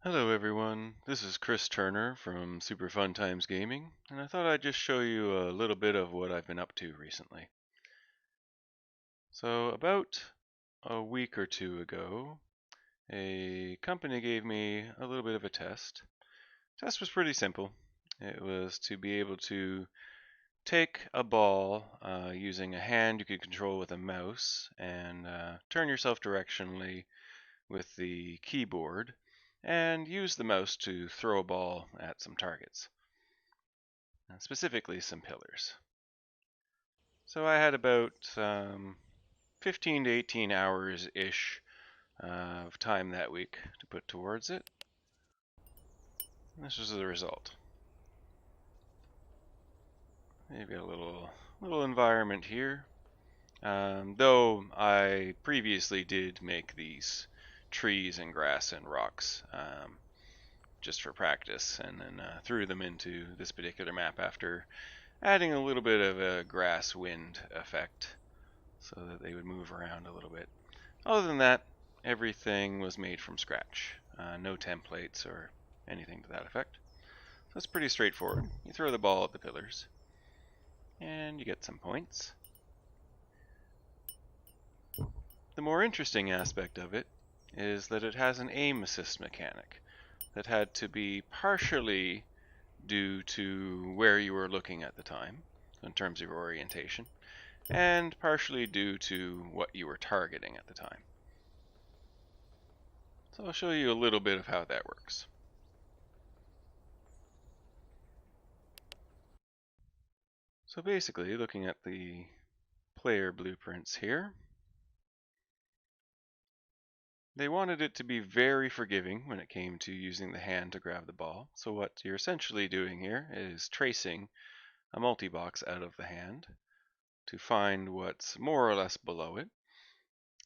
Hello everyone, this is Chris Turner from Superfuntimes Gaming, and I thought I'd just show you a little bit of what I've been up to recently. So about a week or two ago, a company gave me a little bit of a test. The test was pretty simple. It was to be able to take a ball using a hand you could control with a mouse and turn yourself directionally with the keyboard and use the mouse to throw a ball at some targets, specifically some pillars. So I had about 15 to 18 hours-ish of time that week to put towards it. And this was the result. You've got a little environment here. Though I previously did make these trees and grass and rocks just for practice, and then threw them into this particular map after adding a little bit of a grass wind effect so that they would move around a little bit. Other than that, everything was made from scratch. No templates or anything to that effect. So it's pretty straightforward. You throw the ball at the pillars and you get some points. The more interesting aspect of it is that it has an aim assist mechanic that had to be partially due to where you were looking at the time in terms of your orientation, and partially due to what you were targeting at the time. So I'll show you a little bit of how that works. So basically, looking at the player blueprints here, they wanted it to be very forgiving when it came to using the hand to grab the ball. So what you're essentially doing here is tracing a multi-box out of the hand to find what's more or less below it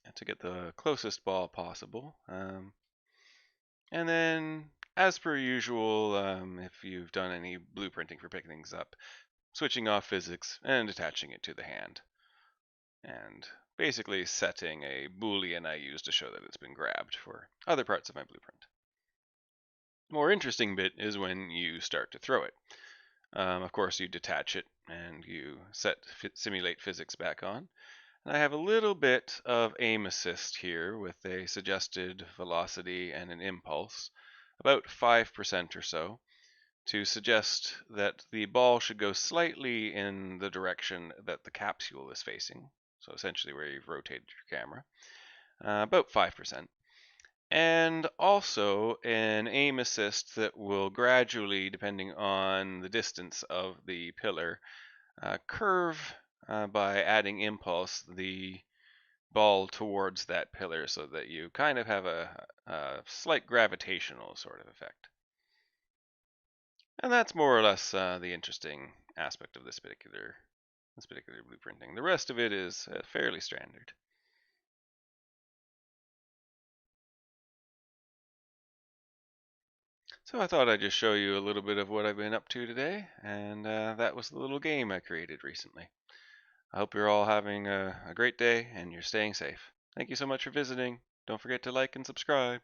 and to get the closest ball possible. And then, as per usual, if you've done any blueprinting for picking things up, switching off physics and attaching it to the hand. And basically setting a boolean I use to show that it's been grabbed for other parts of my blueprint. The more interesting bit is when you start to throw it. Of course, you detach it and you set simulate physics back on. And I have a little bit of aim assist here with a suggested velocity and an impulse, about 5% or so, to suggest that the ball should go slightly in the direction that the capsule is facing. So essentially where you've rotated your camera, about 5%. And also an aim assist that will gradually, depending on the distance of the pillar, curve by adding impulse the ball towards that pillar so that you kind of have a slight gravitational sort of effect. And that's more or less the interesting aspect of this particular blueprinting. The rest of it is fairly standard. So I thought I'd just show you a little bit of what I've been up to today, and that was the little game I created recently. I hope you're all having a great day and you're staying safe. Thank you so much for visiting. Don't forget to like and subscribe.